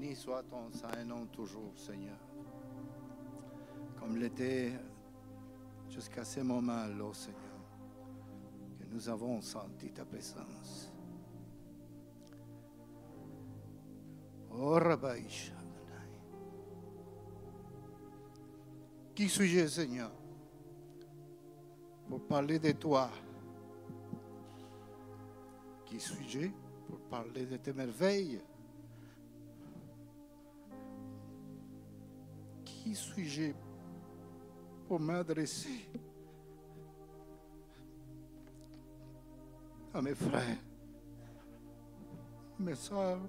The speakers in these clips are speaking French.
Béni soit ton saint nom toujours, Seigneur. Comme l'était jusqu'à ce moment, ô Seigneur, que nous avons senti ta présence. Oh, Rabbi Shaddai. Qui suis-je, Seigneur, pour parler de toi? Qui suis-je pour parler de tes merveilles? Qui suis-je pour m'adresser à mes frères, mes soeurs,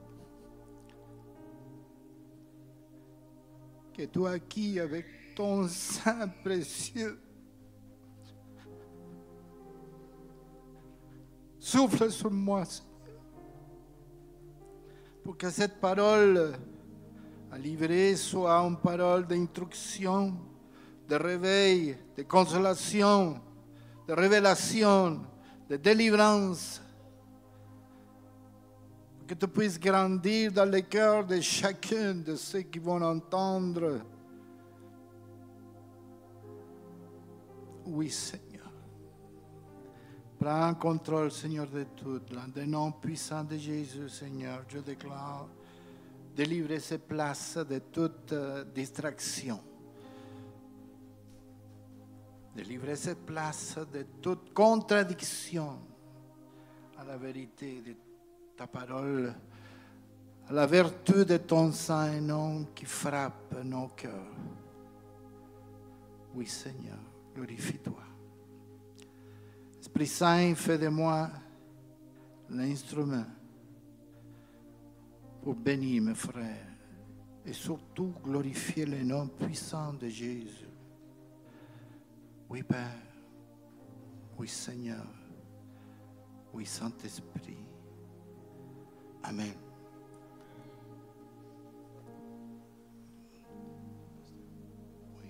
que toi qui, avec ton sang précieux, souffle sur moi, Seigneur, pour que cette parole à livrer soit une parole d'instruction, de réveil, de consolation, de révélation, de délivrance, pour que tu puisses grandir dans le cœur de chacun de ceux qui vont entendre. Oui, Seigneur. Prends contrôle, Seigneur, de tout. Dans le nom puissant de Jésus, Seigneur, je déclare délivrer ces places de toute distraction. Délivrer cette place de toute contradiction à la vérité de ta parole, à la vertu de ton saint nom qui frappe nos cœurs. Oui, Seigneur, glorifie-toi. Esprit Saint, fais de moi l'instrument pour bénir mes frères et surtout glorifier le nom puissant de Jésus. Oui, Père. Oui, Seigneur. Oui, Saint-Esprit. Amen. Oui.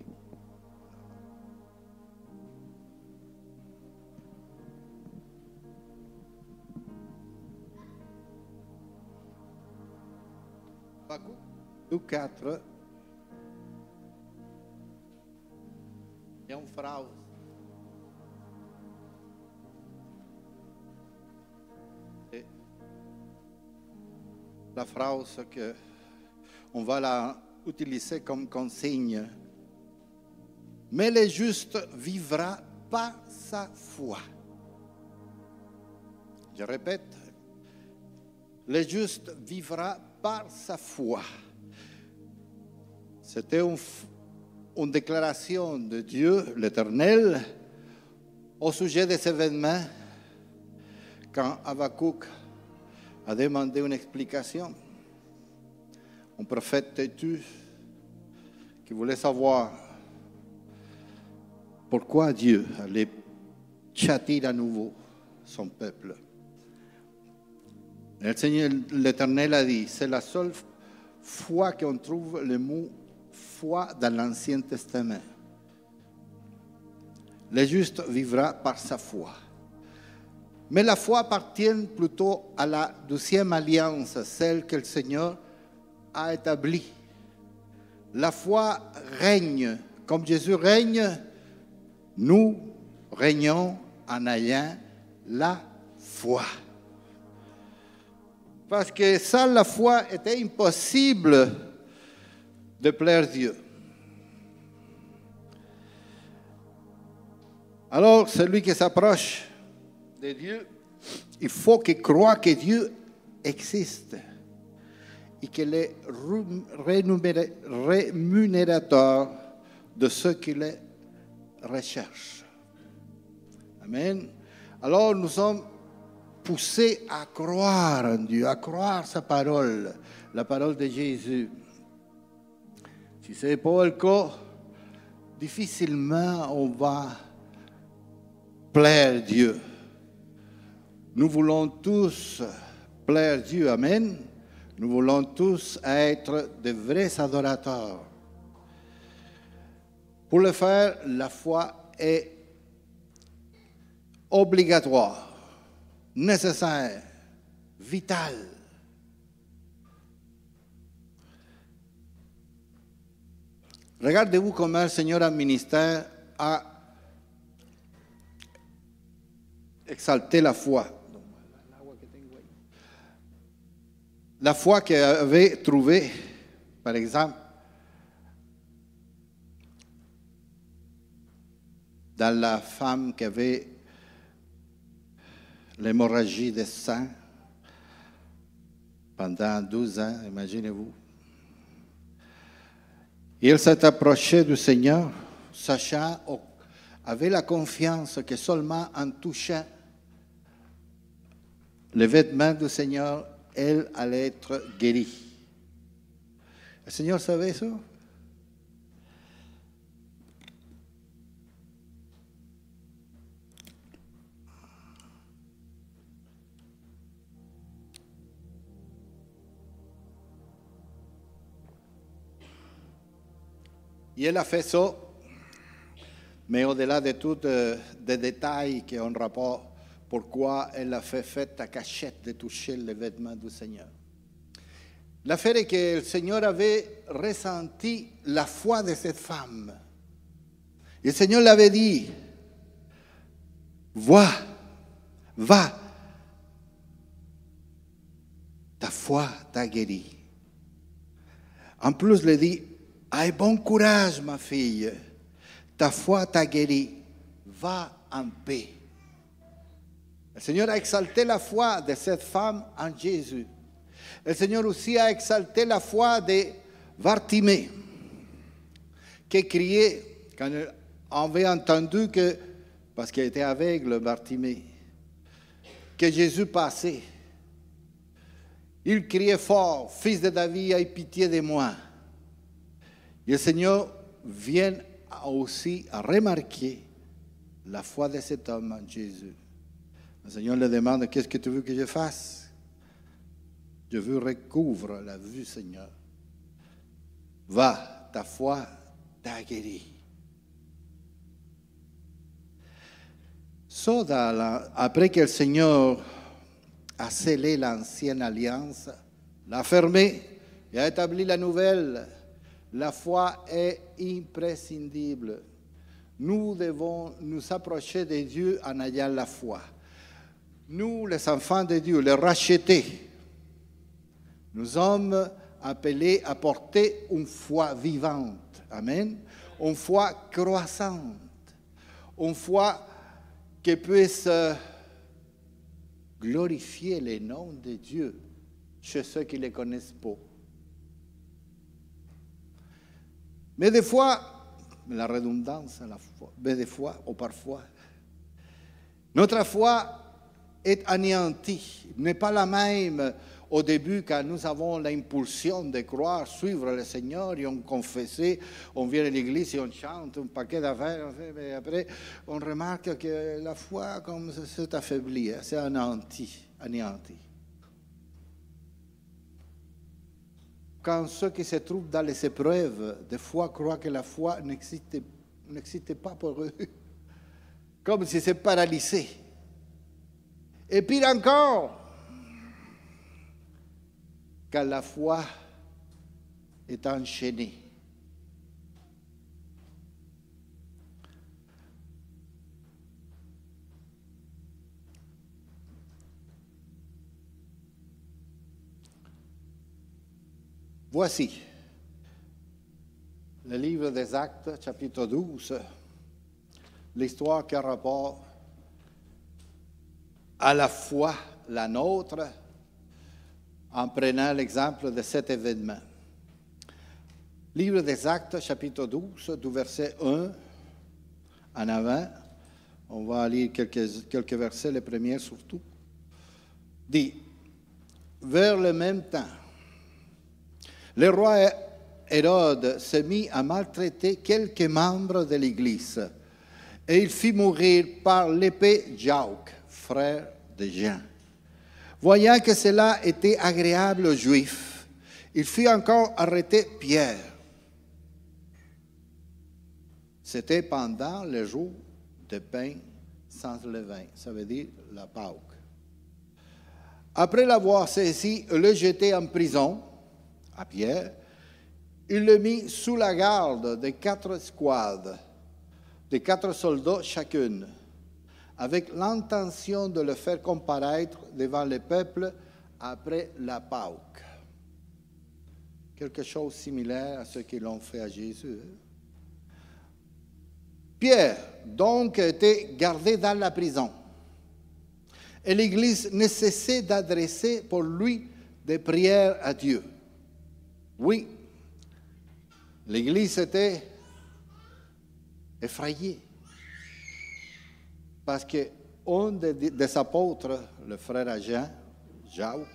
Habacuc 4. Il y a une phrase. Et la phrase que on va la utiliser comme consigne. Mais le juste vivra par sa foi. Je répète. Le juste vivra par sa foi. C'était une déclaration de Dieu, l'Éternel, au sujet des événements, quand Habacuc a demandé une explication. Un prophète têtu qui voulait savoir pourquoi Dieu allait châtier à nouveau son peuple. Le Seigneur, l'Éternel a dit, c'est la seule fois qu'on trouve le mot foi dans l'Ancien Testament. Le juste vivra par sa foi. Mais la foi appartient plutôt à la deuxième alliance, celle que le Seigneur a établie. La foi règne. Comme Jésus règne, nous régnons en ayant la foi. Parce que sans la foi, il était impossible de plaire Dieu. Alors, celui qui s'approche de Dieu, il faut qu'il croie que Dieu existe et qu'il est rémunérateur de ceux qui le recherchent. Amen. Alors, nous sommes poussés à croire en Dieu, à croire sa parole, la parole de Jésus. Si ce n'est pas le cas, difficilement on va plaire Dieu. Nous voulons tous plaire Dieu, amen. Nous voulons tous être de vrais adorateurs. Pour le faire, la foi est obligatoire, nécessaire, vitale. Regardez-vous comment le Seigneur en ministère a exalté la foi. La foi qu'il avait trouvée, par exemple, dans la femme qui avait l'hémorragie de sang pendant 12 ans, imaginez-vous. Il s'est approché du Seigneur, sachant, avait la confiance que seulement en touchant les vêtements du Seigneur, elle allait être guérie. Le Seigneur savait ça? Et elle a fait ça, mais au-delà de tous les détails qui ont rapport, pourquoi elle a fait à cachette de toucher les vêtements du Seigneur. L'affaire est que le Seigneur avait ressenti la foi de cette femme. Et le Seigneur l'avait dit, va, ta foi t'a guéri. En plus, il dit, aie bon courage, ma fille, ta foi t'a guéri, va en paix. Le Seigneur a exalté la foi de cette femme en Jésus. Le Seigneur aussi a exalté la foi de Bartimée, qui criait quand il avait entendu que, parce qu'il était aveugle, Bartimée, que Jésus passait. Il criait fort, Fils de David, aie pitié de moi. Et le Seigneur vient aussi à remarquer la foi de cet homme en Jésus. Le Seigneur le demande, qu'est-ce que tu veux que je fasse? Je veux recouvrir la vue, Seigneur. Va, ta foi t'a guéri. Ça, après que le Seigneur a scellé l'ancienne alliance, l'a fermée et a établi la nouvelle, la foi est imprescindible. Nous devons nous approcher de Dieu en ayant la foi. Nous, les enfants de Dieu, les rachetés, nous sommes appelés à porter une foi vivante. Amen. Une foi croissante. Une foi qui puisse glorifier le nom de Dieu chez ceux qui ne les connaissent pas. Mais des fois, la redondance, la foi, mais des fois, ou parfois, notre foi est anéantie, n'est pas la même au début quand nous avons l'impulsion de croire, suivre le Seigneur et on confesse, on vient à l'église et on chante un paquet d'affaires, mais après on remarque que la foi comme s'est affaiblie, c'est anéanti. Quand ceux qui se trouvent dans les épreuves, des fois croient que la foi n'existe pas pour eux, comme si c'est paralysé. Et pire encore, quand la foi est enchaînée. Voici le livre des Actes, chapitre 12, l'histoire qui a rapport à la foi, la nôtre, en prenant l'exemple de cet événement. Livre des Actes, chapitre 12, du verset 1 en avant. On va lire quelques versets, les premiers surtout. Dit, vers le même temps, le roi Hérode se mit à maltraiter quelques membres de l'Église et il fit mourir par l'épée Jacques, frère de Jean. Voyant que cela était agréable aux Juifs, il fit encore arrêter Pierre. C'était pendant le jour de pain sans levain, ça veut dire la Pâque. Après l'avoir saisi, le jeté en prison, à Pierre, Il le mit sous la garde de 4 escouades, de 4 soldats chacune, avec l'intention de le faire comparaître devant le peuple après la Pâque. Quelque chose de similaire à ce qu'ils l'ont fait à Jésus. Pierre, donc, était gardé dans la prison. Et l'Église ne cessait d'adresser pour lui des prières à Dieu. Oui, l'Église était effrayée. Parce qu'un des apôtres, le frère Jean, Jacques,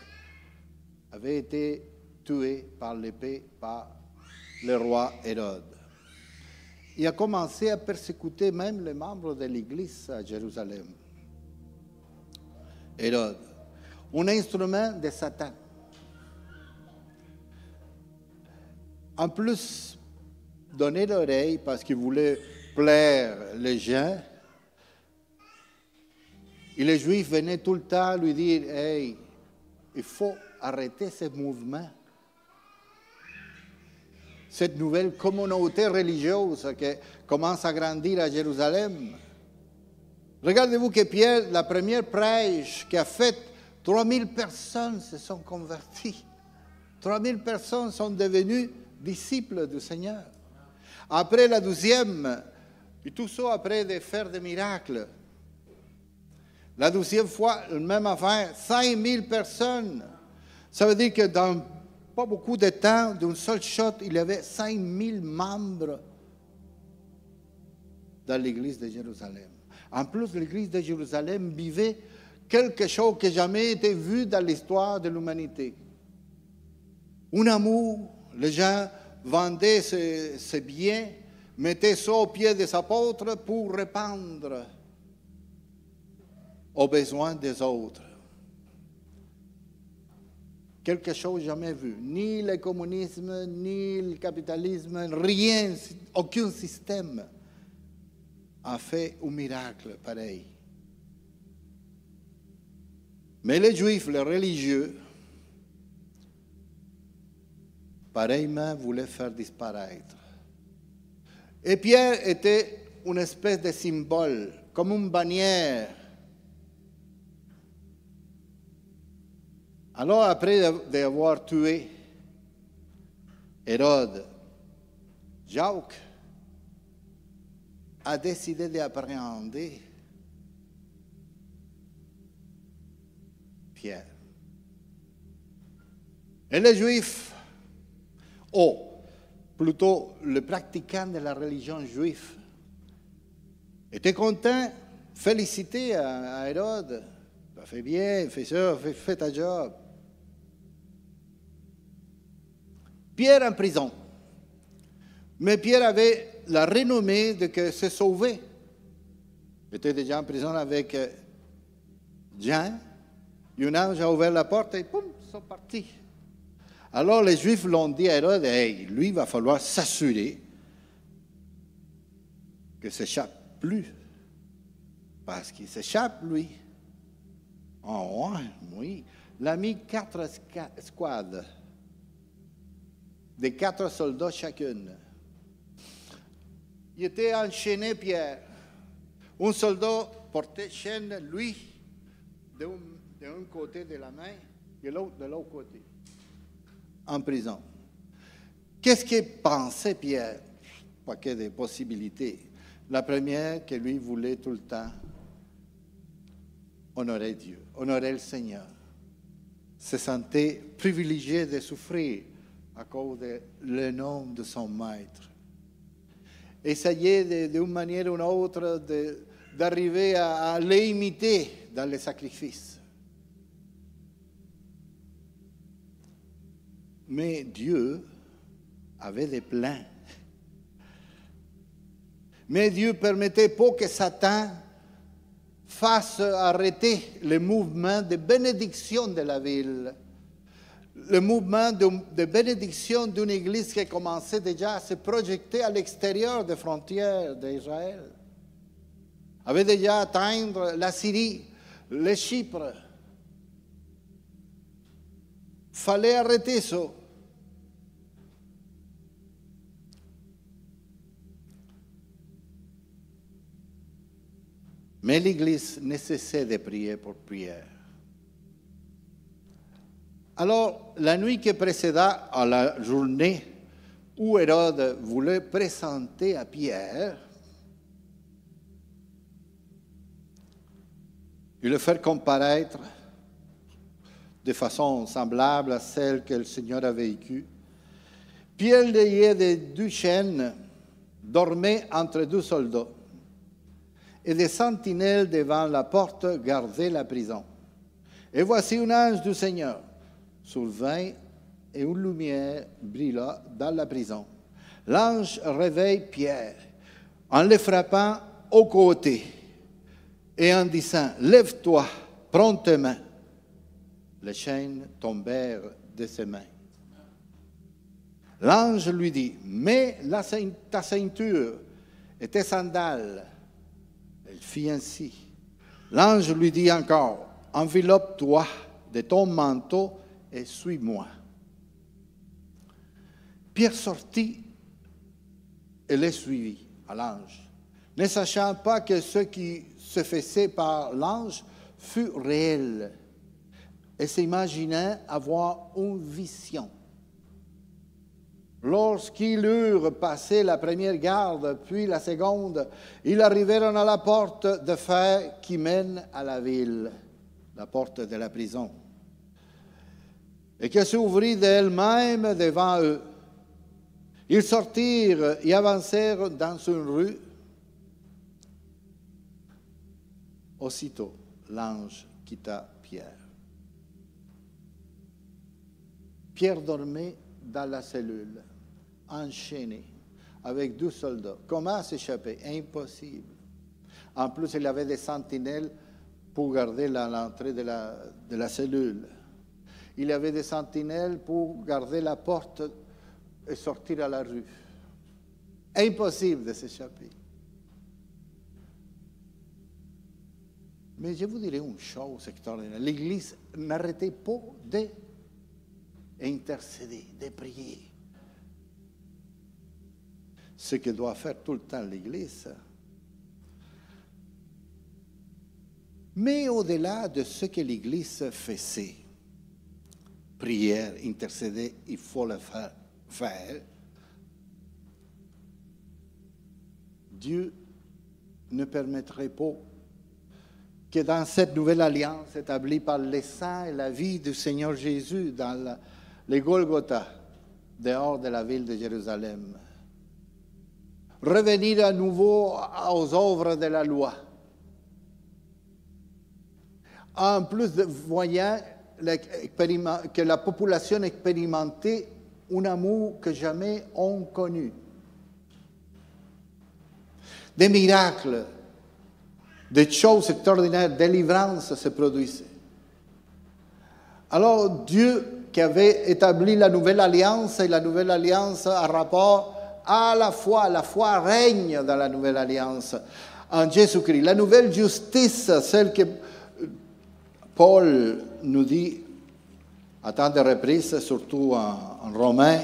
avait été tué par l'épée par le roi Hérode. Il a commencé à persécuter même les membres de l'Église à Jérusalem. Hérode, un instrument de Satan. En plus, donner l'oreille parce qu'il voulait plaire les gens, et les Juifs venaient tout le temps lui dire, « Hey, il faut arrêter ce mouvement. Cette nouvelle communauté religieuse qui commence à grandir à Jérusalem. » Regardez-vous que Pierre, la première prêche qu'il a faite, 3000 personnes se sont converties. 3000 personnes sont devenues disciples du Seigneur. Après la deuxième, et tout ça après de faire des miracles. La deuxième fois, même affaire, 5000 personnes. Ça veut dire que dans pas beaucoup de temps, d'une seule shot, il y avait 5000 membres dans l'église de Jérusalem. En plus, l'église de Jérusalem vivait quelque chose qui n'a jamais été vu dans l'histoire de l'humanité. Un amour, les gens vendaient ses biens, mettaient ça aux pieds des apôtres pour répandre aux besoins des autres. Quelque chose jamais vu. Ni le communisme, ni le capitalisme, rien, aucun système a fait un miracle pareil. Mais les Juifs, les religieux, pareillement voulaient faire disparaître. Et Pierre était une espèce de symbole, comme une bannière. Alors, après d'avoir tué Hérode, Jacques a décidé d'appréhender Pierre. Et les Juifs, ou plutôt le pratiquant de la religion juive, était content, félicité à Hérode. Tu as fait bien, fais ça, fais ta job. Pierre en prison. Mais Pierre avait la renommée de que se sauver. Il était déjà en prison avec Jean. Et un ange a ouvert la porte et poum, ils sont partis. Alors les Juifs l'ont dit à Hérode, hey, lui, il va falloir s'assurer qu'il ne s'échappe plus. Parce qu'il s'échappe, lui. Oh, oui. Il a mis 4 escouades de 4 soldats chacune. Il était enchaîné, Pierre. Un soldat portait chaîne, lui, d'un côté de la main et l'autre de l'autre côté, en prison. Qu'est-ce qu'il pensait, Pierre? Pas qu'il y ait des possibilités. La première, que lui voulait tout le temps honorer Dieu, honorer le Seigneur. Se sentait privilégié de souffrir à cause de le nom de son maître. Essayait d'une manière ou d'une autre d'arriver à l'imiter dans les sacrifices. Mais Dieu avait des plans. Mais Dieu permettait pas que Satan fasse arrêter le mouvement de bénédiction de la ville. Le mouvement de bénédiction d'une église qui commençait déjà à se projeter à l'extérieur des frontières d'Israël. Avait déjà atteint la Syrie, le Chypre. Fallait arrêter ça. Mais l'Église ne cessait de prier pour prière. Alors, la nuit qui précéda à la journée où Hérode voulait présenter à Pierre et le faire comparaître de façon semblable à celle que le Seigneur a vécue, Pierre, lié de 2 chaînes, dormait entre 2 soldats, et des sentinelles devant la porte gardaient la prison. Et voici un ange du Seigneur survint et une lumière brilla dans la prison. L'ange réveille Pierre en le frappant au côté et en disant « Lève-toi promptement ». Les chaînes tombèrent de ses mains. L'ange lui dit « Mets ta ceinture et tes sandales ». Elle fit ainsi. L'ange lui dit encore « Enveloppe-toi de ton manteau et suis-moi ». Pierre sortit et le suivit à l'ange, ne sachant pas que ce qui se faisait par l'ange fut réel, et s'imaginait avoir une vision. Lorsqu'ils eurent passé la première garde, puis la seconde, ils arrivèrent à la porte de fer qui mène à la ville, la porte de la prison, et qui s'ouvrit d'elle-même devant eux. Ils sortirent et avancèrent dans une rue. Aussitôt, l'ange quitta Pierre. Pierre dormait dans la cellule, enchaîné, avec 2 soldats. Comment s'échapper? Impossible. En plus, il y avait des sentinelles pour garder l'entrée de la cellule. Il y avait des sentinelles pour garder la porte et sortir à la rue. Impossible de s'échapper. Mais je vous dirais une chose extraordinaire. L'Église n'arrêtait pas d'intercéder, de prier. Ce que doit faire tout le temps l'Église. Mais au-delà de ce que l'Église faisait, prière, intercéder, il faut le faire. Dieu ne permettrait pas que dans cette nouvelle alliance établie par les saints et la vie du Seigneur Jésus dans les Golgotha, dehors de la ville de Jérusalem, revenir à nouveau aux œuvres de la loi. En plus de voyant que la population expérimentait un amour que jamais on connu. Des miracles, des choses extraordinaires, délivrances se produisaient. Alors Dieu qui avait établi la nouvelle alliance, et la nouvelle alliance a rapport à la foi règne dans la nouvelle alliance en Jésus-Christ. La nouvelle justice, celle que Paul nous dit à tant de reprises, surtout en Romains.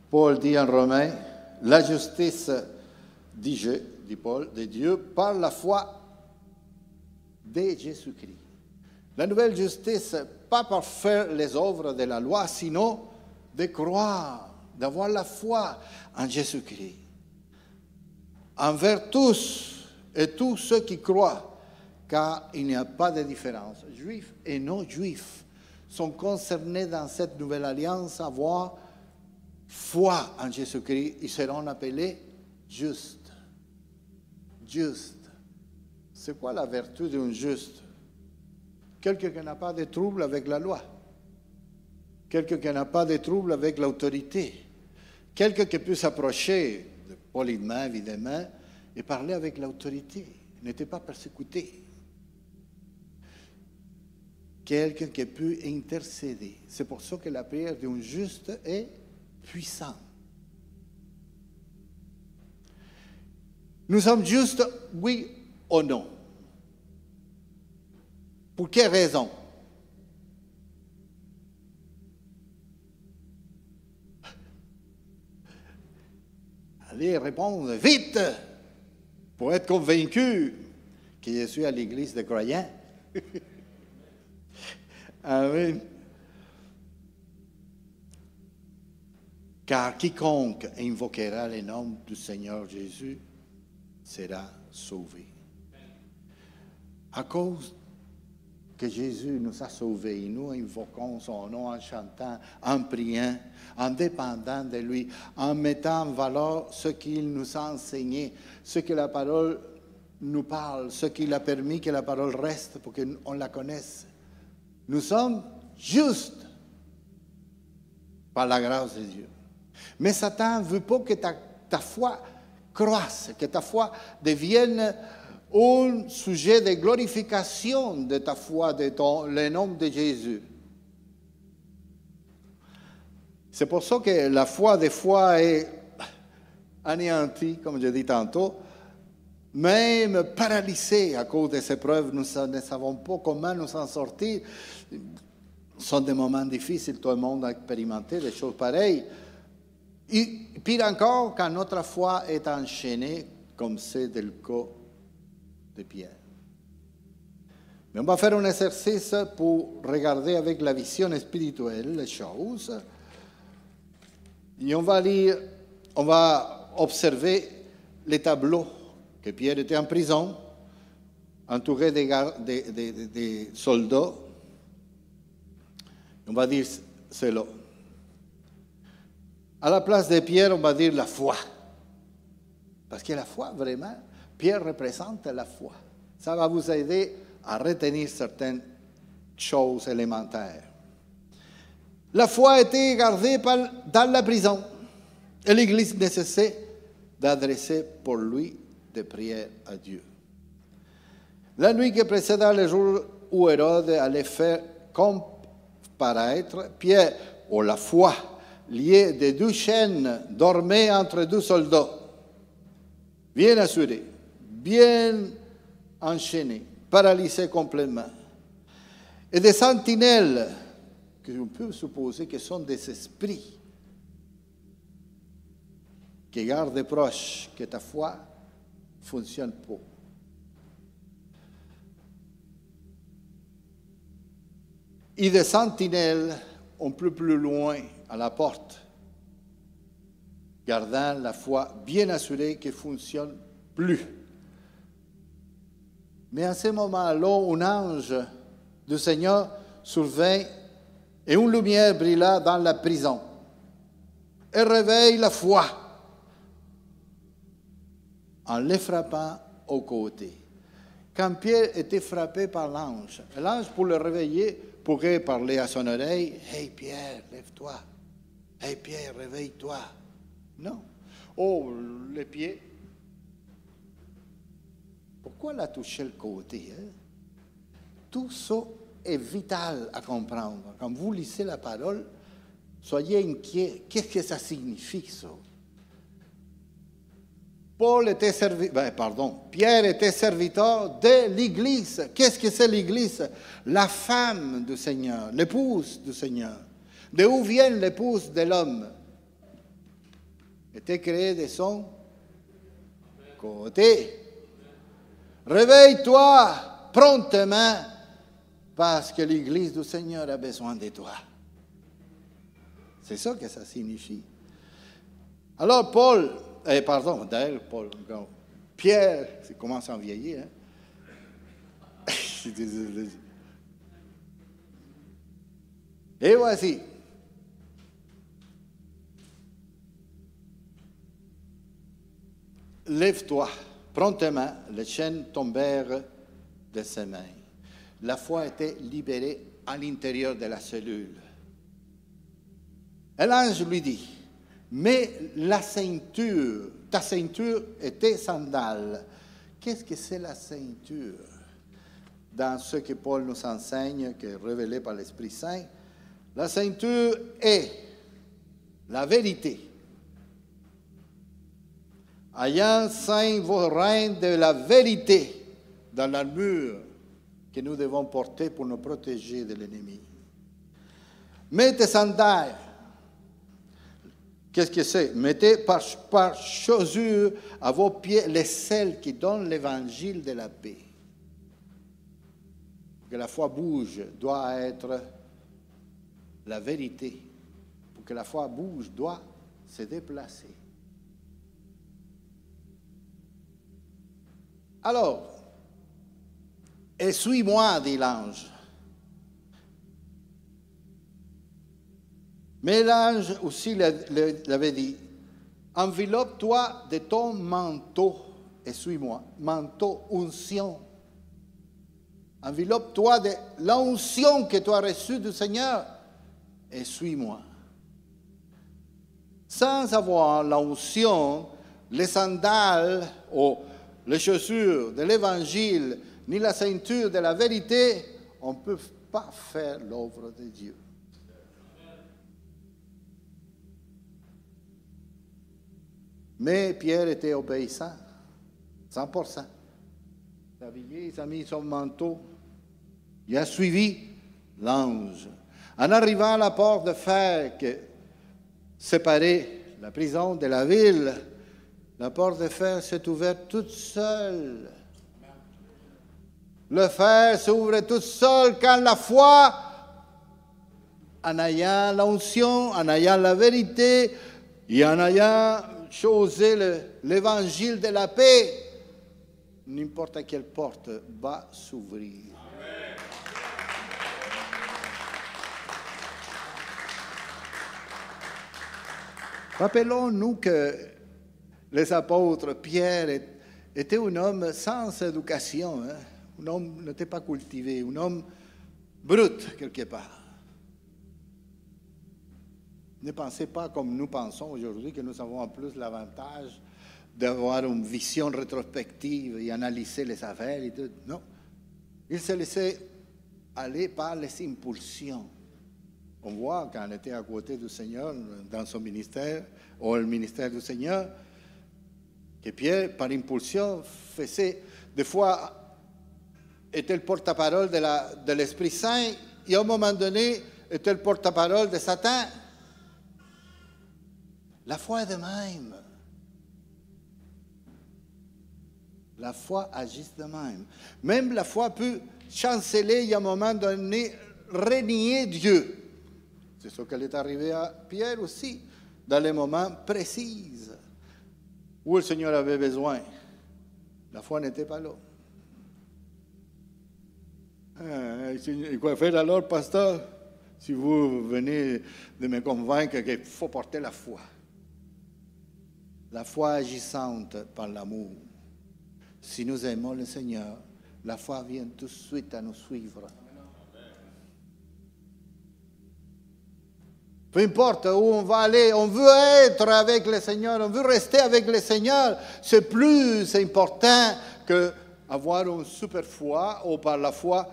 Paul dit en Romains, la justice, dit Paul, de Dieu par la foi de Jésus-Christ. La nouvelle justice, pas par faire les œuvres de la loi, sinon de croire, d'avoir la foi en Jésus-Christ. Envers tous et tous ceux qui croient, car il n'y a pas de différence. Juifs et non-juifs sont concernés dans cette nouvelle alliance à avoir foi en Jésus-Christ. Ils seront appelés justes. Juste. C'est quoi la vertu d'un juste? Quelqu'un qui n'a pas de trouble avec la loi. Quelqu'un qui n'a pas de trouble avec l'autorité. Quelqu'un qui peut s'approcher poliment, évidemment, et parler avec l'autorité. N'était pas persécuté. Quelqu'un qui peut intercéder. C'est pour ça que la prière d'un juste est puissante. Nous sommes justes, oui ou non? Pour quelle raison? Allez répondre vite pour être convaincu que je suis à l'église des croyants. Amen. Car quiconque invoquera le nom du Seigneur Jésus sera sauvé. À cause que Jésus nous a sauvés, nous invoquons son nom en chantant, en priant, en dépendant de lui, en mettant en valeur ce qu'il nous a enseigné, ce que la parole nous parle, ce qu'il a permis que la parole reste pour qu'on la connaisse. Nous sommes justes par la grâce de Dieu. Mais Satan ne veut pas que ta foi croisse, que ta foi devienne un sujet de glorification de ta foi, le nom de Jésus. C'est pour ça que la foi, des fois, est anéantie, comme je dis tantôt, même paralysée à cause de ces preuves. Nous ne savons pas comment nous en sortir. Ce sont des moments difficiles, tout le monde a expérimenté des choses pareilles. Et pire encore, quand notre foi est enchaînée, comme c'est le cas de Pierre. Mais on va faire un exercice pour regarder avec la vision spirituelle les choses. Et on va lire, on va observer les tableaux que Pierre était en prison, entouré de soldats. On va dire cela. À la place de Pierre, on va dire la foi. Parce que la foi, vraiment, Pierre représente la foi. Ça va vous aider à retenir certaines choses élémentaires. La foi était gardée dans la prison. Et l'Église ne cessait d'adresser pour lui des prières à Dieu. La nuit qui précéda le jour où Hérode allait faire comparaître Pierre, ou la foi, lié de 2 chaînes, dormait entre 2 soldats, bien assurés, bien enchaînés, paralysés complètement. Et des sentinelles, que on peut supposer que sont des esprits, qui gardent proche que ta foi ne fonctionne pas. Et des sentinelles un peu plus loin, à la porte, gardant la foi bien assurée qu'elle ne fonctionne plus. Mais à ce moment-là, un ange du Seigneur survint et une lumière brilla dans la prison et réveille la foi en les frappant au côté. Quand Pierre était frappé par l'ange pour le réveiller, pourrait parler à son oreille, « Hey Pierre, lève-toi. Hey Pierre, réveille-toi. » Non. Oh, les pieds. Pourquoi la toucher le côté? Hein? Tout ça est vital à comprendre. Quand vous lisez la parole, soyez inquiets. Qu'est-ce que ça signifie, ça? Pierre était serviteur de l'Église. Qu'est-ce que c'est l'Église? La femme du Seigneur, l'épouse du Seigneur. D'où vient l'épouse de l'homme? Était créée de son côté. Réveille-toi promptement parce que l'Église du Seigneur a besoin de toi. C'est ça que ça signifie. Alors Pierre, il commence à en vieillir. Hein? Et voici. Lève-toi. Promptement, les chaînes tombèrent de ses mains. La foi était libérée à l'intérieur de la cellule. Et l'ange lui dit, mais la ceinture, ta ceinture et tes sandales. Qu'est-ce que c'est la ceinture? Dans ce que Paul nous enseigne, qui est révélé par l'Esprit Saint, la ceinture est la vérité. Ayant saint vos reins de la vérité dans l'armure que nous devons porter pour nous protéger de l'ennemi. Mets tes sandales. Qu'est-ce que c'est? Mettez par chaussure à vos pieds les selles qui donnent l'évangile de la paix. Pour que la foi bouge, doit être la vérité. Pour que la foi bouge, doit se déplacer. Alors, et suis-moi, dit l'ange. Mais l'ange aussi l'avait dit, enveloppe-toi de ton manteau et suis-moi. Manteau, onction. Enveloppe-toi de l'onction que tu as reçue du Seigneur et suis-moi. Sans avoir l'onction, les sandales ou les chaussures de l'Évangile, ni la ceinture de la vérité, on ne peut pas faire l'œuvre de Dieu. Mais Pierre était obéissant, 100%. Il habillé, il a mis son manteau, il a suivi l'ange. En arrivant à la porte de fer qui séparait la prison de la ville, la porte de fer s'est ouverte toute seule. Le fer s'ouvre toute seule quand la foi, en ayant l'onction, en ayant la vérité et en ayant choisi l'évangile de la paix, n'importe quelle porte va s'ouvrir. Rappelons-nous que les apôtres, Pierre était un homme sans éducation, hein? Un homme n'était pas cultivé, un homme brut quelque part. Ne pensez pas comme nous pensons aujourd'hui, que nous avons en plus l'avantage d'avoir une vision rétrospective et analyser les affaires et tout. Non. Il se laissait aller par les impulsions. On voit quand on était à côté du Seigneur, dans son ministère, ou le ministère du Seigneur, que Pierre, par impulsion, faisait, des fois, était le porte-parole de l'Esprit Saint, et à un moment donné, était le porte-parole de Satan. La foi est de même. La foi agit de même. Même la foi peut chanceler et à un moment donné renier Dieu. C'est ce qui est arrivé à Pierre aussi, dans les moments précis où le Seigneur avait besoin. La foi n'était pas là. Et quoi faire alors, pasteur, si vous venez de me convaincre qu'il faut porter la foi? La foi agissante par l'amour. Si nous aimons le Seigneur, la foi vient tout de suite à nous suivre. Peu importe où on va aller, on veut être avec le Seigneur, on veut rester avec le Seigneur. C'est plus important qu'avoir une super foi ou par la foi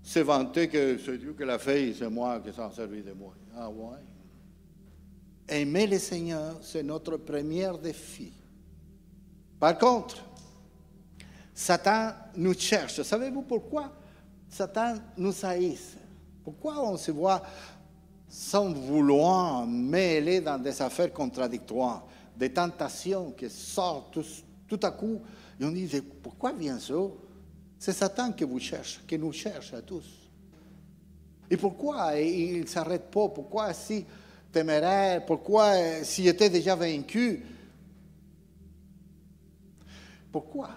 se vanter que c'est Dieu qui l'a fait, c'est moi qui s'en servi de moi. Ah ouais. Aimer le Seigneur, c'est notre premier défi. Par contre, Satan nous cherche. Savez-vous pourquoi Satan nous haït? Pourquoi on se voit sans vouloir mêler dans des affaires contradictoires, des tentations qui sortent tout à coup, et on dit, pourquoi vient ça? C'est Satan qui vous cherche, qui nous cherche à tous. Et pourquoi il ne s'arrête pas? Pourquoi si téméraire? Pourquoi s'il était déjà vaincu? Pourquoi?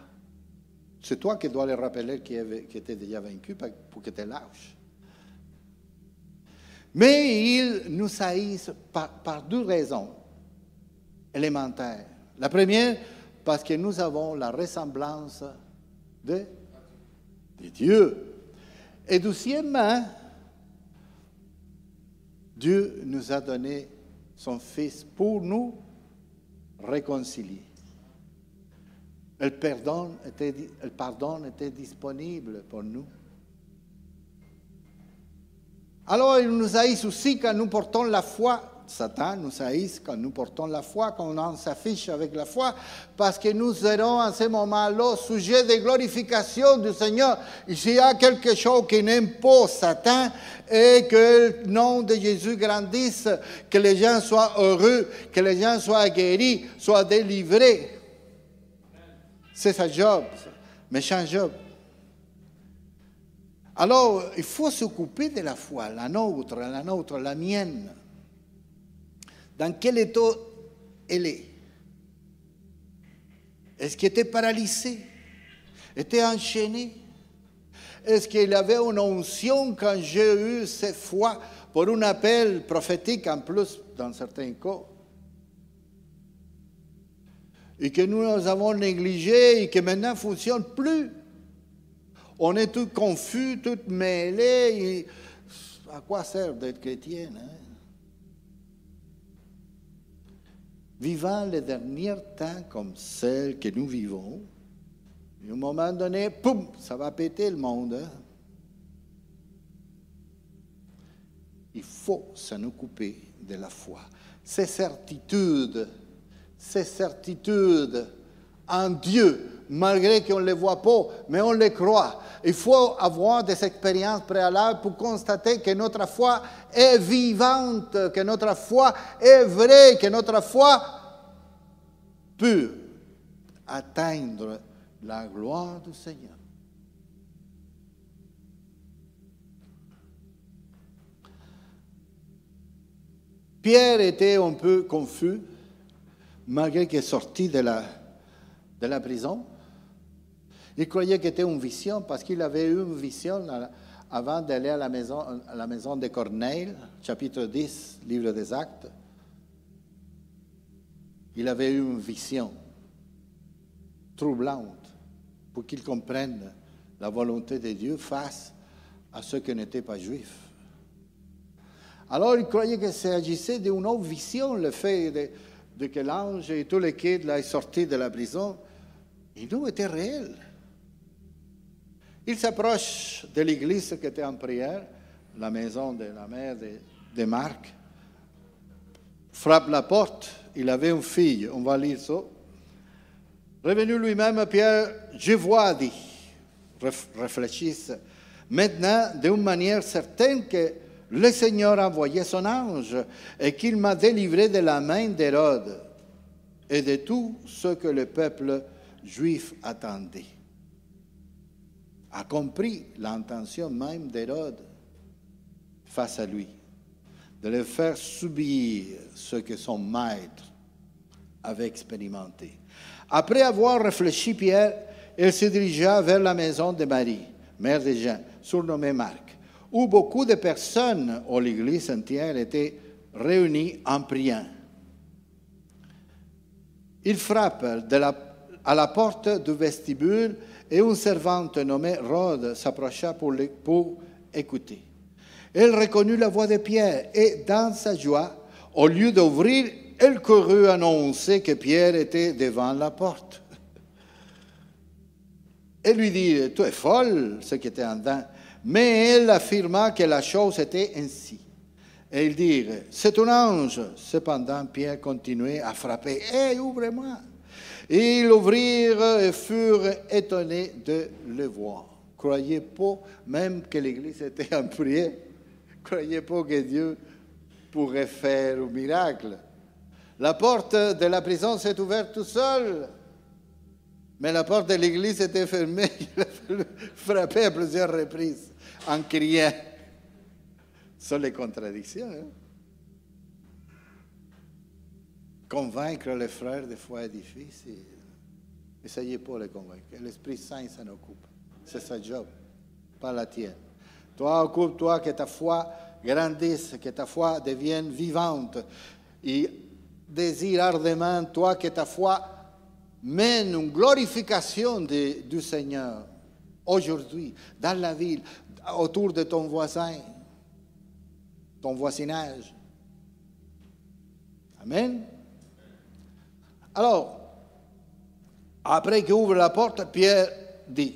C'est toi qui dois le rappeler qu'il était déjà vaincu pour que tu lâches. Mais il nous haït par deux raisons élémentaires. La première, parce que nous avons la ressemblance de Dieu. Et deuxièmement, Dieu nous a donné son Fils pour nous réconcilier. Le pardon était disponible pour nous. Alors, il nous haït aussi quand nous portons la foi Satan nous haïsse quand nous portons la foi, quand on s'affiche avec la foi, parce que nous serons à ce moment-là sujets de glorification du Seigneur. S'il y a quelque chose qui n'aime pas Satan et que le nom de Jésus grandisse, que les gens soient heureux, que les gens soient guéris, soient délivrés. C'est sa job, méchant job. Alors, il faut s'occuper de la foi, la nôtre, la mienne. Dans quel état elle est? Est-ce qu'elle était paralysée? Était enchaînée? Est-ce qu'il avait une onction quand j'ai eu cette foi pour un appel prophétique en plus, dans certains cas? Et que nous avons négligé et que maintenant ne fonctionne plus. On est tout confus, tout mêlés. À quoi sert d'être chrétien? Hein? Vivant les derniers temps comme celles que nous vivons, à un moment donné, poum, ça va péter le monde. Hein? Il faut s'en occuper de la foi. Ces certitudes en Dieu, malgré qu'on ne les voit pas, mais on les croit. Il faut avoir des expériences préalables pour constater que notre foi est vivante, que notre foi est vraie, que notre foi peut atteindre la gloire du Seigneur. Pierre était un peu confus, malgré qu'il est sorti de la prison. Il croyait que c'était une vision parce qu'il avait eu une vision avant d'aller à la maison de Corneille, chapitre 10, livre des Actes. Il avait eu une vision troublante pour qu'il comprenne la volonté de Dieu face à ceux qui n'étaient pas juifs. Alors il croyait qu'il s'agissait d'une autre vision, le fait de que l'ange et tous les qui est sorti de la prison, il nous était réel. Il s'approche de l'église qui était en prière, la maison de la mère de Marc, frappe la porte, il avait une fille, on va lire ça. Revenu lui-même, Pierre, je vois, dit, réfléchisse, maintenant d'une manière certaine que le Seigneur a envoyé son ange et qu'il m'a délivré de la main d'Hérode et de tout ce que le peuple juif attendait. A compris l'intention même d'Hérode face à lui, de le faire subir ce que son maître avait expérimenté. Après avoir réfléchi, Pierre, il se dirigea vers la maison de Marie, mère de Jean, surnommée Marc, où beaucoup de personnes, ou l'église entière, étaient réunies en priant. Il frappe à la porte du vestibule et une servante nommée Rhoda s'approcha pour écouter. Elle reconnut la voix de Pierre et, dans sa joie, au lieu d'ouvrir, elle courut annoncer que Pierre était devant la porte. Elle lui dit, « Tu es folle, ce qui était en dedans. » Mais elle affirma que la chose était ainsi. Et ils dirent, « C'est un ange. » Cependant, Pierre continuait à frapper, « Hé, ouvre-moi !» Et ils ouvrirent et furent étonnés de le voir. Croyez pas, même que l'Église était en prière, croyez pas que Dieu pourrait faire un miracle. La porte de la prison s'est ouverte tout seul, mais la porte de l'Église était fermée. Il a fallu frapper à plusieurs reprises en criant. Ce sont les contradictions. Hein? Convaincre les frères, des fois, est difficile. Essayez pas de les convaincre. L'Esprit Saint s'en occupe. C'est sa job, pas la tienne. Toi, occupe-toi que ta foi grandisse, que ta foi devienne vivante. Et désire ardemment, toi, que ta foi mène une glorification du Seigneur. Aujourd'hui, dans la ville, autour de ton voisin, ton voisinage. Amen. Alors, après qu'il ouvre la porte, Pierre dit,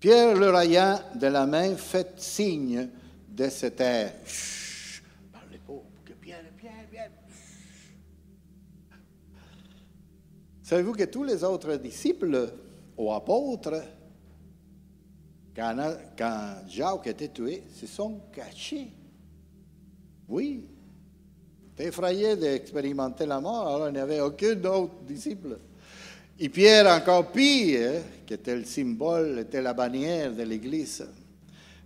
Pierre le rayant de la main fait signe de se taire. Chut, parlez pas, pour que Pierre vienne. Savez-vous que tous les autres disciples ou apôtres, quand Jacques était tué, se sont cachés. Oui. Ils étaient effrayés d'expérimenter la mort, alors il n'y avait aucun autre disciple. Et Pierre, encore pire, qui était le symbole, était la bannière de l'Église.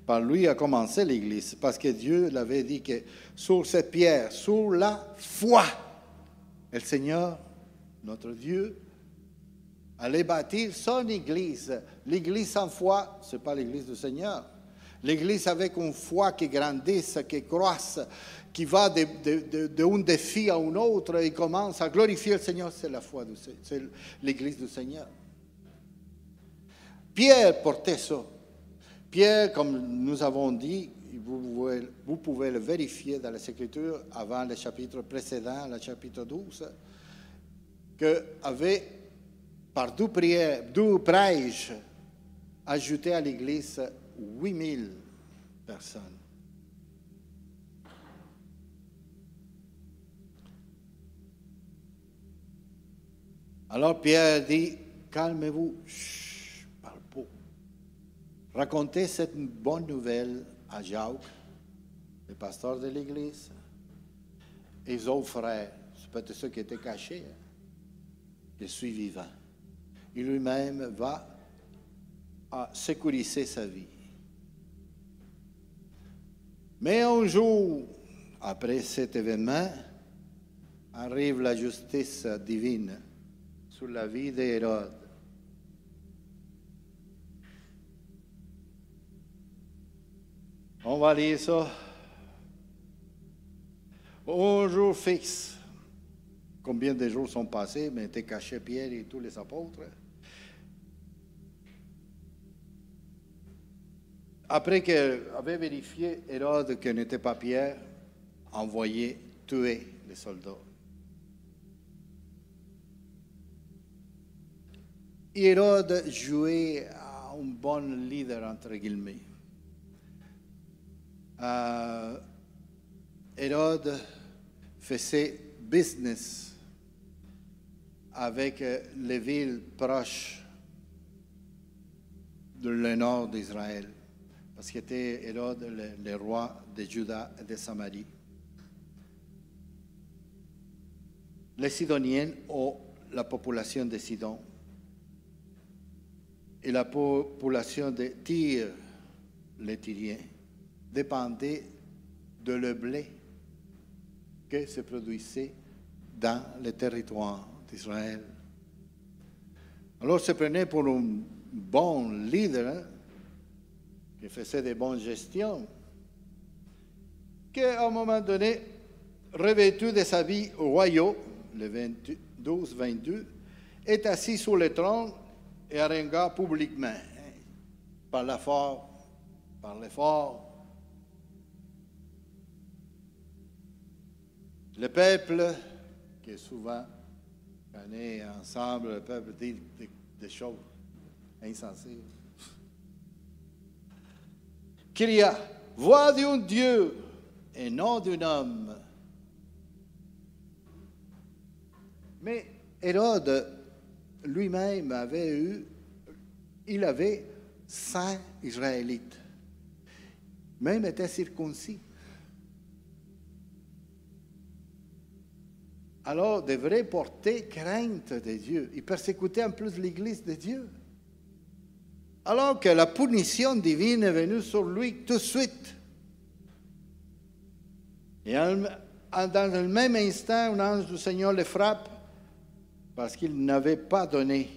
Par lui a commencé l'Église, parce que Dieu l'avait dit que sur cette pierre, sur la foi, le Seigneur, notre Dieu, allait bâtir son Église. L'Église sans foi, ce n'est pas l'Église du Seigneur. L'Église avec une foi qui grandisse, qui croisse, qui va d'un défi à un autre et commence à glorifier le Seigneur, c'est la foi, c'est l'Église du Seigneur. Pierre portait ça. Pierre, comme nous avons dit, vous pouvez le vérifier dans les Écritures avant le chapitre précédent, le chapitre 12, qu'avait, par deux prêches, ajouté à l'Église 8000 personnes. Alors Pierre dit, calmez-vous, chut, parle pas. Racontez cette bonne nouvelle à Jacques, le pasteur de l'Église, et aux autres frères, c'est peut-être ceux qui étaient cachés, je suis vivant. Et lui-même va sécuriser sa vie. Mais un jour, après cet événement, arrive la justice divine sur la vie d'Hérode. On va lire ça. Un jour fixe. Combien de jours sont passés, mais étaient cachés Pierre et tous les apôtres. Après qu'avait vérifié Hérode que n'était pas Pierre, envoyé tuer les soldats. Hérode jouait un bon leader, entre guillemets. Hérode faisait business avec les villes proches de le nord d'Israël, parce qu'il était Hérode le roi de Juda et de Samarie. Les Sidoniens ont la population de Sidon et la population de Tyr, les Tyriens, dépendait de le blé que se produisait dans le territoire d'Israël. Alors, se prenait pour un bon leader, qui faisait de bonnes gestions, qu'à un moment donné, revêtu de sa vie royale, le 12-22, est assis sur le trône et arengua publiquement. Parle fort, parle fort. Le peuple, qui est souvent, quand on est ensemble, le peuple dit des choses insensées, cria, voix d'un Dieu et non d'un homme. Mais Hérode lui-même il avait 100 Israélites. Même était circoncis. Alors devrait porter crainte de Dieu. Il persécutait en plus l'Église de Dieu. Alors que la punition divine est venue sur lui tout de suite. Et dans le même instant, un ange du Seigneur le frappe parce qu'il n'avait pas donné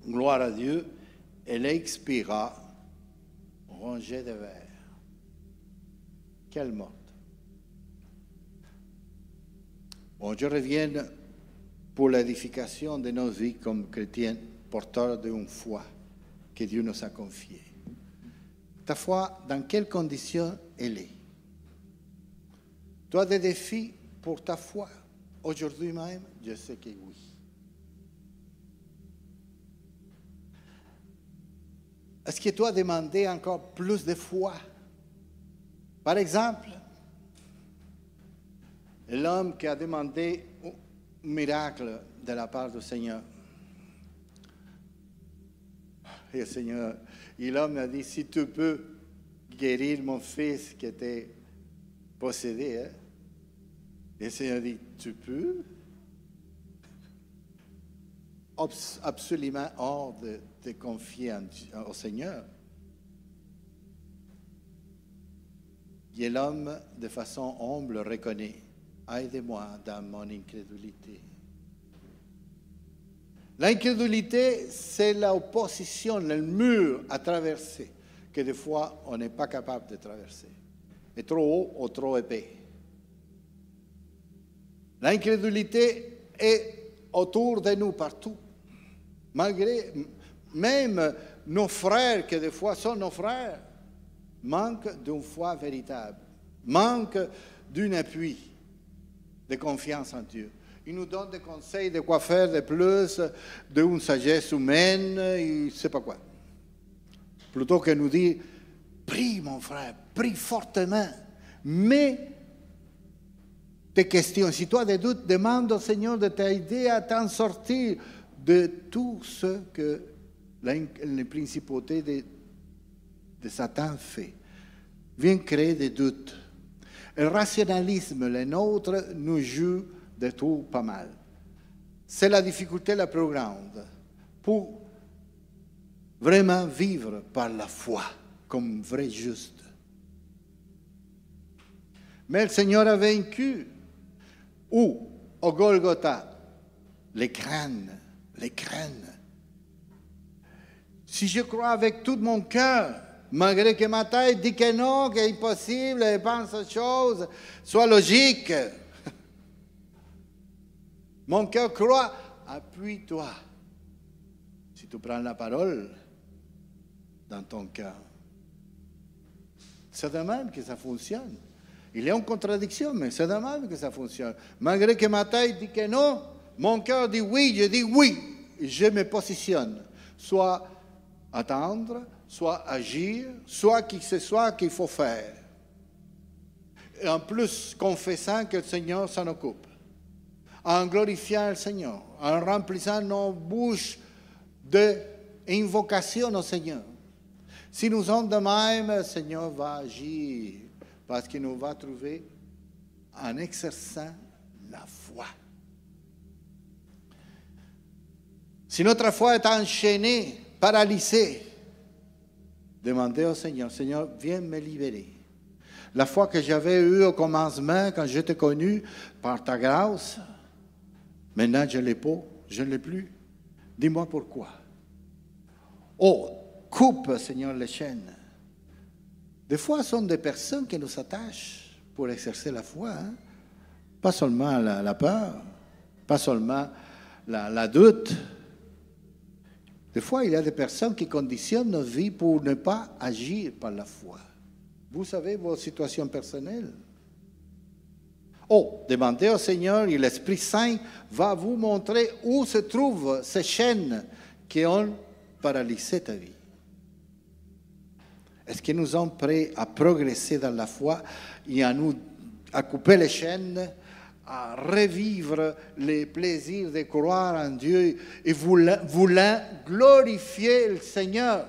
gloire à Dieu et l'expira rongé de verre. Quelle mort! Bon, je reviens pour l'édification de nos vies comme chrétiens, porteurs d'une foi que Dieu nous a confiée. Ta foi, dans quelles conditions elle est? Tu as des défis pour ta foi aujourd'hui même? Je sais que oui. est-ce que tu as demandé encore plus de foi? Par exemple, l'homme qui a demandé un miracle de la part du Seigneur. Et le Seigneur, et l'homme a dit, si tu peux guérir mon fils qui était possédé, hein? Et le Seigneur dit, tu peux? Absolument hors de confier au Seigneur. Et l'homme, de façon humble, reconnaît, aide-moi dans mon incrédulité. L'incrédulité, c'est l'opposition, le mur à traverser, que des fois, on n'est pas capable de traverser. Et trop haut ou trop épais. L'incrédulité est autour de nous, partout. Malgré, même nos frères, que des fois sont nos frères, manquent d'une foi véritable, manquent d'un appui, de confiance en Dieu. Ils nous donnent des conseils de quoi faire de plus, d'une sagesse humaine, et je ne sais pas quoi. Plutôt que nous dire, prie mon frère, prie fortement, mais tes questions. Si tu as des doutes, demande au Seigneur de t'aider à t'en sortir de tout ce que les principautés de Satan fait. Vient créer des doutes. Le rationalisme, le nôtre, nous joue de tout pas mal. C'est la difficulté la plus grande pour vraiment vivre par la foi comme vrai juste. Mais le Seigneur a vaincu. Où? Au Golgotha. Les crânes. Les crânes. Si je crois avec tout mon cœur, malgré que ma tête dit que non, que c'est impossible, et pense à chose, soit logique. Mon cœur croit, appuie-toi. Si tu prends la parole dans ton cœur. C'est de même que ça fonctionne. Il y a une contradiction, mais c'est de même que ça fonctionne. Malgré que ma tête dit que non, mon cœur dit oui, je dis oui. Et je me positionne. Soit attendre, soit agir, soit qui que ce soit qu'il faut faire. Et en plus, confessant que le Seigneur s'en occupe. En glorifiant le Seigneur, en remplissant nos bouches d'invocation au Seigneur. Si nous sommes de même, le Seigneur va agir parce qu'il nous va trouver en exerçant la foi. Si notre foi est enchaînée, paralysée, demandez au Seigneur, Seigneur, viens me libérer. La foi que j'avais eue au commencement, quand je t'ai connu, par ta grâce, maintenant je ne l'ai pas, je ne l'ai plus. Dis-moi pourquoi. Oh, coupe, Seigneur, les chaînes. Des fois, ce sont des personnes qui nous attachent pour exercer la foi. Hein? Pas seulement la peur, pas seulement la doute. Des fois, il y a des personnes qui conditionnent notre vie pour ne pas agir par la foi. Vous savez vos situations personnelles. Oh, demandez au Seigneur et l'Esprit Saint va vous montrer où se trouvent ces chaînes qui ont paralysé ta vie. Est-ce que nous sommes prêts à progresser dans la foi et à couper les chaînes, à revivre les plaisirs de croire en Dieu et voulant glorifier le Seigneur?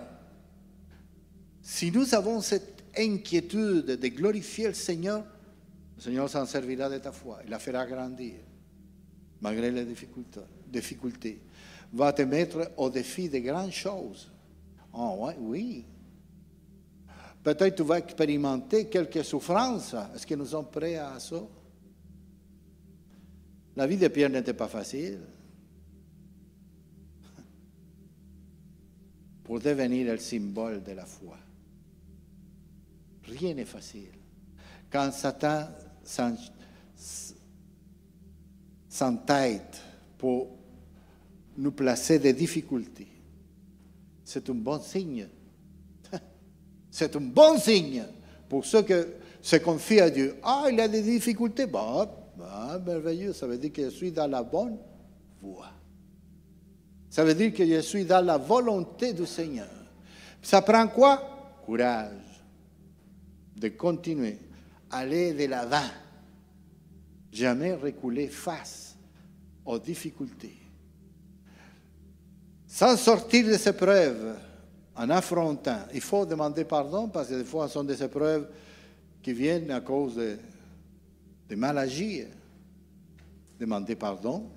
Si nous avons cette inquiétude de glorifier le Seigneur s'en servira de ta foi. Il la fera grandir, malgré les difficultés. Va te mettre au défi de grandes choses. Oh, ouais, oui. Peut-être tu vas expérimenter quelques souffrances. Est-ce que nous sommes prêts à ça? La vie de Pierre n'était pas facile. Pour devenir le symbole de la foi. Rien n'est facile. Quand Satan s'entête pour nous placer des difficultés, c'est un bon signe. C'est un bon signe pour ceux qui se confient à Dieu. Ah, il y a des difficultés. Merveilleux. Ça veut dire que je suis dans la bonne voie. Ça veut dire que je suis dans la volonté du Seigneur. Ça prend quoi? Courage de continuer, aller de l'avant, jamais reculer face aux difficultés. Sans sortir de ces épreuves, en affrontant, il faut demander pardon parce que des fois, ce sont des épreuves qui viennent à cause de mal agir. Demander pardon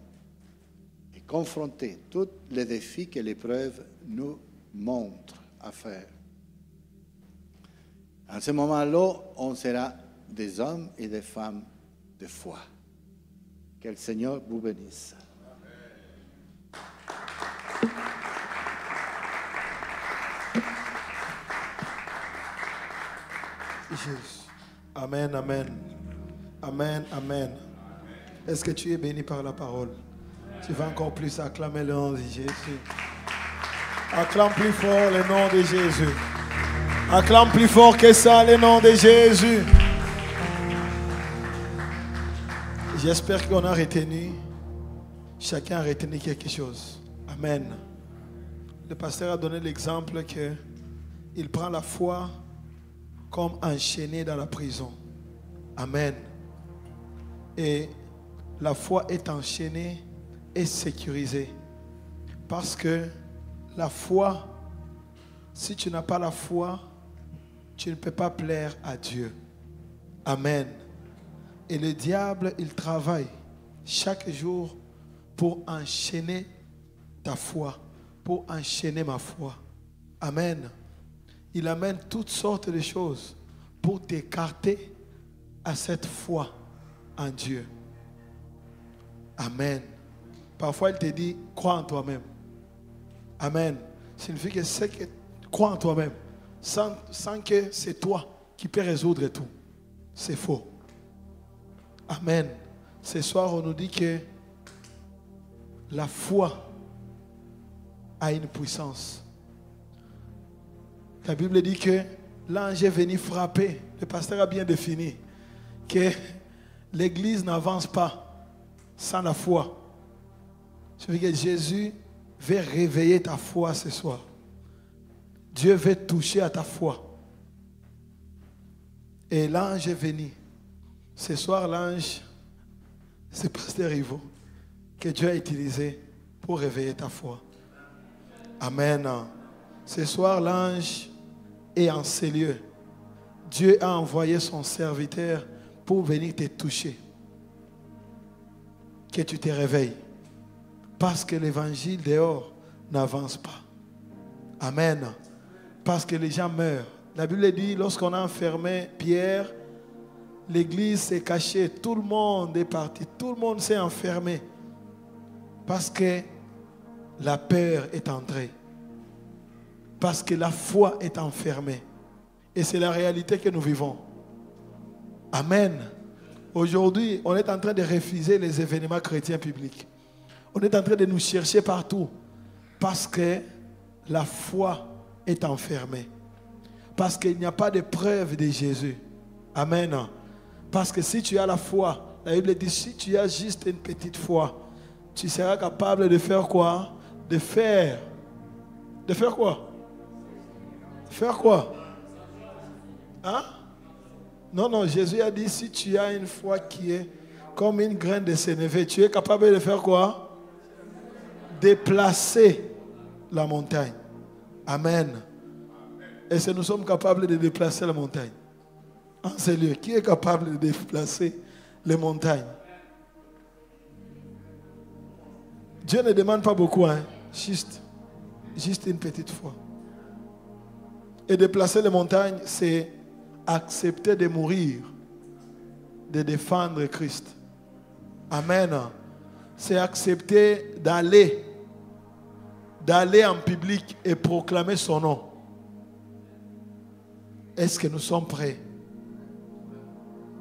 et confronter tous les défis que l'épreuve nous montre à faire. En ce moment-là, on sera des hommes et des femmes de foi. Que le Seigneur vous bénisse. Jésus. Amen, amen. Amen, amen. Est-ce que tu es béni par la parole? Tu vas encore plus acclamer le nom de Jésus. Acclame plus fort le nom de Jésus. Acclame plus fort que ça le nom de Jésus. J'espère qu'on a retenu, chacun a retenu quelque chose. Amen. Le pasteur a donné l'exemple qu'il prend la foi comme enchaîné dans la prison. Amen. Et la foi est enchaînée et sécurisée. Parce que la foi, si tu n'as pas la foi, tu ne peux pas plaire à Dieu. Amen. Et le diable, il travaille chaque jour pour enchaîner ta foi, pour enchaîner ma foi. Amen. Il amène toutes sortes de choses pour t'écarter à cette foi en Dieu. Amen. Parfois, il te dit, crois en toi-même. Amen. Signifie que c'est que crois en toi-même, sans que c'est toi qui peux résoudre tout. C'est faux. Amen. Ce soir, on nous dit que la foi a une puissance. La Bible dit que l'ange est venu frapper. Le pasteur a bien défini que l'Église n'avance pas sans la foi. Je veux que Jésus veut réveiller ta foi ce soir. Dieu veut toucher à ta foi. Et l'ange est venu. Ce soir, l'ange, c'est pasteur Ivo que Dieu a utilisé pour réveiller ta foi. Amen. Ce soir, l'ange est en ces lieux. Dieu a envoyé son serviteur pour venir te toucher. Que tu te réveilles. Parce que l'évangile dehors n'avance pas. Amen. Parce que les gens meurent. La Bible dit, lorsqu'on a enfermé Pierre, l'église s'est cachée. Tout le monde est parti. Tout le monde s'est enfermé. Parce que la peur est entrée. Parce que la foi est enfermée. Et c'est la réalité que nous vivons. Amen. Aujourd'hui, on est en train de refuser les événements chrétiens publics. On est en train de nous chercher partout. Parce que la foi est enfermée. Parce qu'il n'y a pas de preuve de Jésus. Amen. Parce que si tu as la foi, la Bible dit, si tu as juste une petite foi, tu seras capable de faire quoi? De faire quoi? Faire quoi? Hein? Non, Jésus a dit, si tu as une foi qui est comme une graine de sénévé, tu es capable de faire quoi? Déplacer la montagne. Amen. Et si nous sommes capables de déplacer la montagne, en ces lieux, qui est capable de déplacer les montagnes? Dieu ne demande pas beaucoup, hein? Juste une petite foi. Et déplacer les montagnes, c'est accepter de mourir, de défendre Christ. Amen. C'est accepter d'aller en public et proclamer son nom. Est-ce que nous sommes prêts?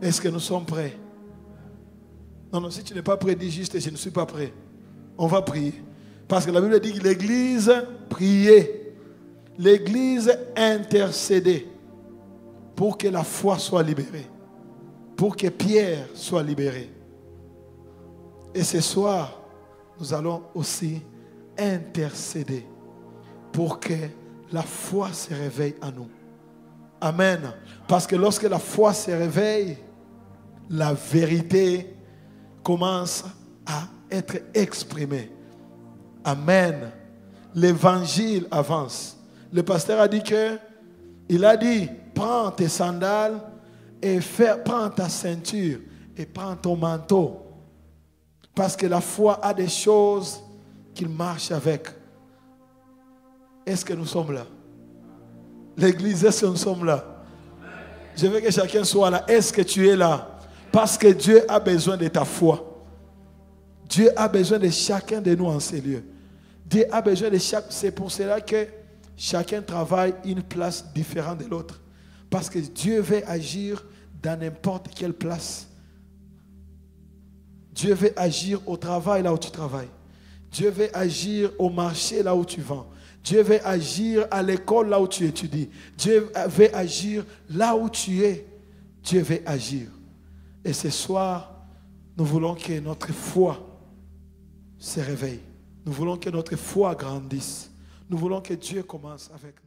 Est-ce que nous sommes prêts? Non, si tu n'es pas prêt, dis juste, je ne suis pas prêt. On va prier. Parce que la Bible dit que l'Église priait. L'Église intercédait pour que la foi soit libérée. Pour que Pierre soit libéré. Et ce soir, nous allons aussi intercéder pour que la foi se réveille en nous. Amen. Parce que lorsque la foi se réveille, la vérité commence à être exprimée. Amen. L'évangile avance. Le pasteur a dit prends tes sandales et prends ta ceinture et prends ton manteau. Parce que la foi a des choses qu'il marche avec. Est-ce que nous sommes là? L'église, est-ce que nous sommes là? Je veux que chacun soit là. Est-ce que tu es là? Parce que Dieu a besoin de ta foi. Dieu a besoin de chacun de nous en ces lieux. Dieu a besoin de chaque. C'est pour cela que chacun travaille une place différente de l'autre. Parce que Dieu veut agir dans n'importe quelle place. Dieu veut agir au travail là où tu travailles. Dieu veut agir au marché là où tu vends. Dieu veut agir à l'école là où tu étudies. Dieu veut agir là où tu es. Dieu veut agir. Et ce soir, nous voulons que notre foi se réveille. Nous voulons que notre foi grandisse. Nous voulons que Dieu commence avec nous.